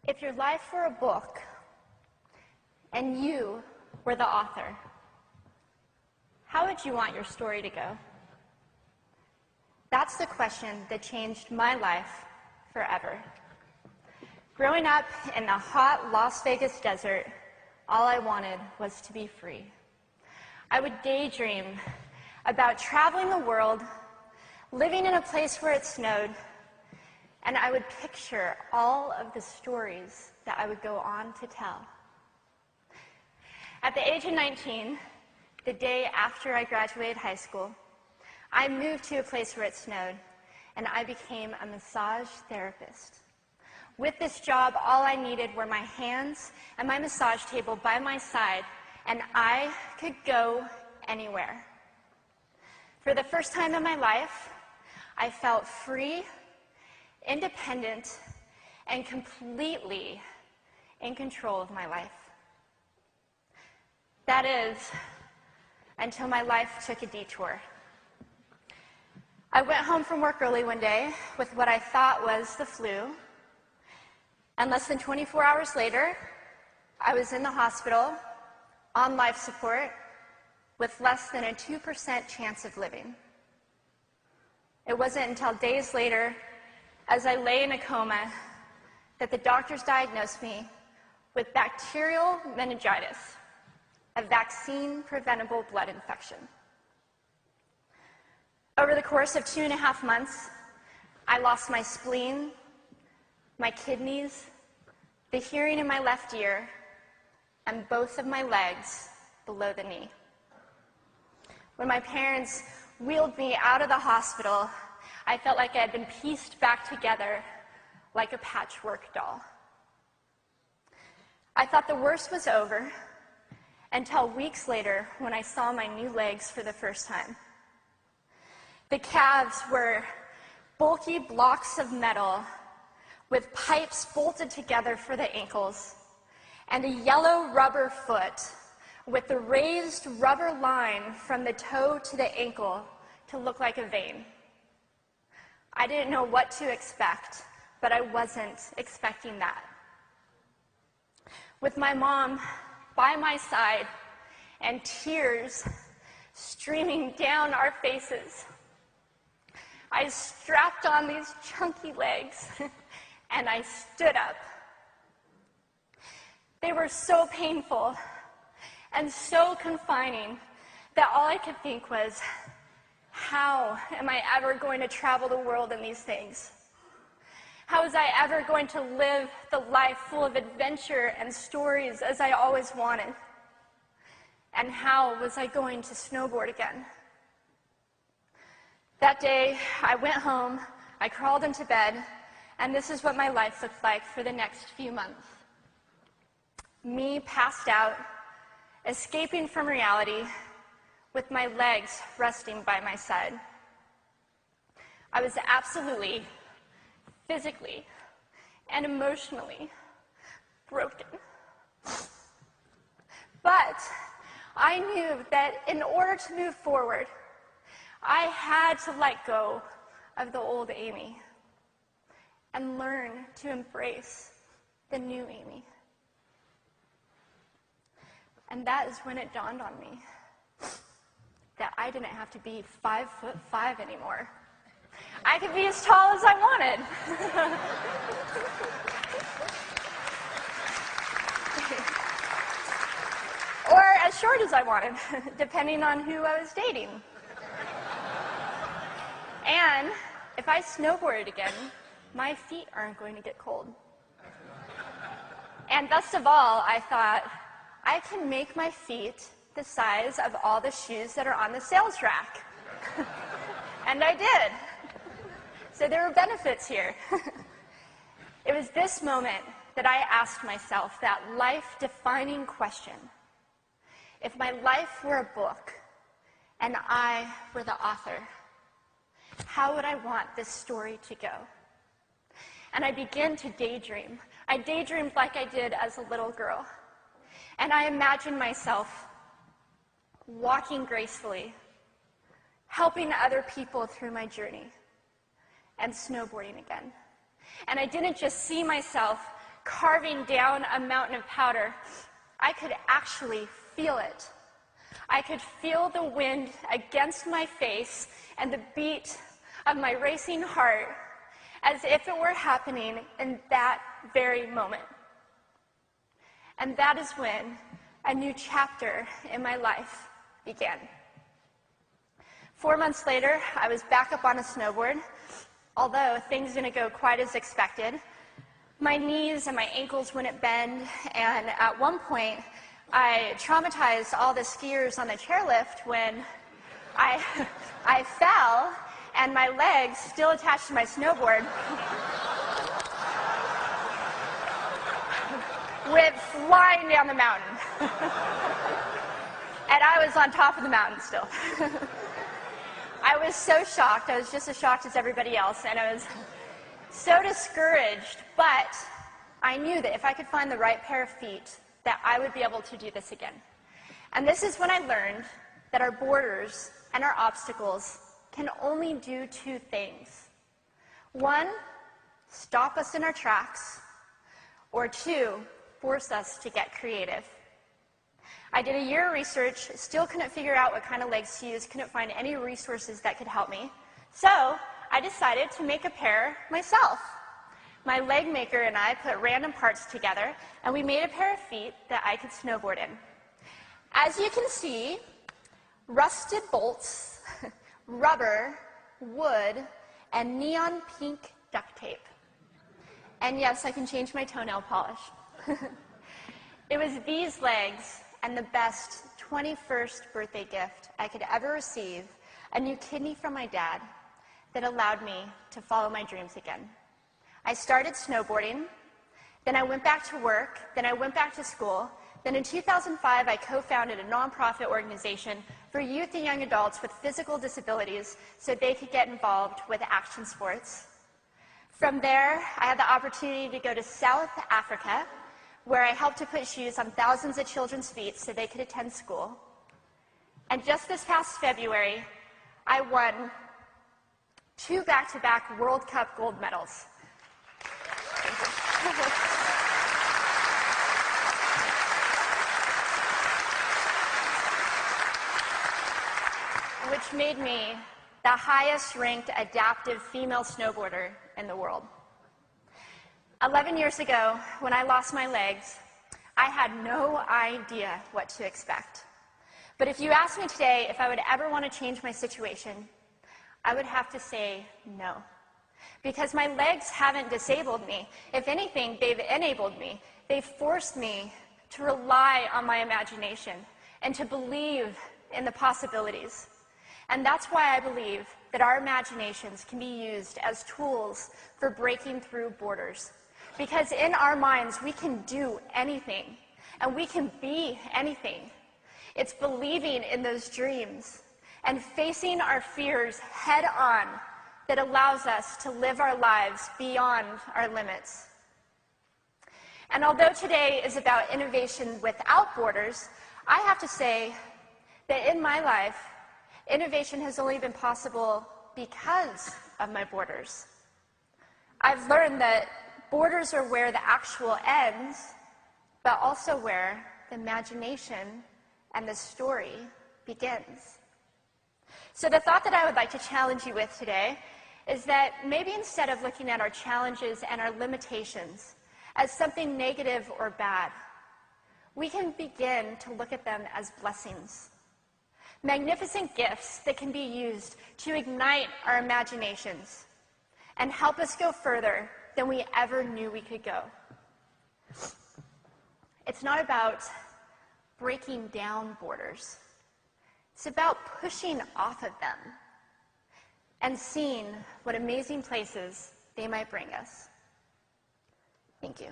If your life were a book and you were the author, how would you want your story to go? That's the question that changed my life forever. Growing up in the hot Las Vegas desert, all I wanted was to be free. I would daydream about traveling the world, living in a place where it snowed, and I would picture all of the stories that I would go on to tell. At the age of 19, the day after I graduated high school, I moved to a place where it snowed, and I became a massage therapist. With this job, all I needed were my hands and my massage table by my side, and I could go anywhere. For the first time in my life, I felt free, independent, and completely in control of my life. That is, until my life took a detour. I went home from work early one day with what I thought was the flu, and less than 24 hours later, I was in the hospital on life support with less than a 2% chance of living. It wasn't until days later, as I lay in a coma, that the doctors diagnosed me with bacterial meningitis, a vaccine-preventable blood infection. Over the course of 2.5 months, I lost my spleen, my kidneys, the hearing in my left ear, and both of my legs below the knee. When my parents wheeled me out of the hospital, I felt like I had been pieced back together like a patchwork doll. I thought the worst was over until weeks later when I saw my new legs for the first time. The calves were bulky blocks of metal with pipes bolted together for the ankles, and a yellow rubber foot with the raised rubber line from the toe to the ankle to look like a vein. I didn't know what to expect, but I wasn't expecting that. With my mom by my side and tears streaming down our faces, I strapped on these chunky legs and I stood up. They were so painful and so confining that all I could think was, how am I ever going to travel the world in these things? How was I ever going to live the life full of adventure and stories as I always wanted? And how was I going to snowboard again? That day, I went home, I crawled into bed, and this is what my life looked like for the next few months. Me passed out, escaping from reality, with my legs resting by my side. I was absolutely, physically, and emotionally broken. But I knew that in order to move forward, I had to let go of the old Amy and learn to embrace the new Amy. And that is when it dawned on me that I didn't have to be 5'5" anymore. I could be as tall as I wanted. Or as short as I wanted, depending on who I was dating. And if I snowboarded again, my feet aren't going to get cold. And best of all, I thought, I can make my feet the size of all the shoes that are on the sales rack. And I did. So there were benefits here. It was this moment that I asked myself that life-defining question. If my life were a book and I were the author, how would I want this story to go? And I began to daydream. I daydreamed like I did as a little girl. And I imagined myself walking gracefully, helping other people through my journey, and snowboarding again. And I didn't just see myself carving down a mountain of powder, I could actually feel it. I could feel the wind against my face and the beat of my racing heart as if it were happening in that very moment. And that is when a new chapter in my life began. 4 months later, I was back up on a snowboard. Although things didn't go quite as expected, my knees and my ankles wouldn't bend, and at one point, I traumatized all the skiers on the chairlift when I fell, and my legs, still attached to my snowboard, went flying down the mountain. And I was on top of the mountain still. I was so shocked. I was just as shocked as everybody else, and I was so discouraged, but I knew that if I could find the right pair of feet, that I would be able to do this again. And this is when I learned that our borders and our obstacles can only do two things. One, stop us in our tracks, or two, force us to get creative. I did a year of research, still couldn't figure out what kind of legs to use, couldn't find any resources that could help me. So I decided to make a pair myself. My leg maker and I put random parts together, and we made a pair of feet that I could snowboard in. As you can see, rusted bolts, rubber, wood, and neon pink duct tape. And yes, I can change my toenail polish. It was these legs and the best 21st birthday gift I could ever receive, a new kidney from my dad, that allowed me to follow my dreams again. I started snowboarding, then I went back to work, then I went back to school, then in 2005 I co-founded a nonprofit organization for youth and young adults with physical disabilities so they could get involved with action sports. From there, I had the opportunity to go to South Africa, where I helped to put shoes on thousands of children's feet so they could attend school. And just this past February, I won 2 back-to-back World Cup gold medals. Which made me the highest-ranked adaptive female snowboarder in the world. 11 years ago, when I lost my legs, I had no idea what to expect. But if you asked me today if I would ever want to change my situation, I would have to say no. Because my legs haven't disabled me. If anything, they've enabled me. They've forced me to rely on my imagination and to believe in the possibilities. And that's why I believe that our imaginations can be used as tools for breaking through borders. Because in our minds, we can do anything, and we can be anything. It's believing in those dreams and facing our fears head on that allows us to live our lives beyond our limits. And although today is about innovation without borders, I have to say that in my life, innovation has only been possible because of my borders. I've learned that borders are where the actual ends, but also where the imagination and the story begins. So the thought that I would like to challenge you with today is that maybe instead of looking at our challenges and our limitations as something negative or bad, we can begin to look at them as blessings. Magnificent gifts that can be used to ignite our imaginations and help us go further than we ever knew we could go. It's not about breaking down borders. It's about pushing off of them and seeing what amazing places they might bring us. Thank you.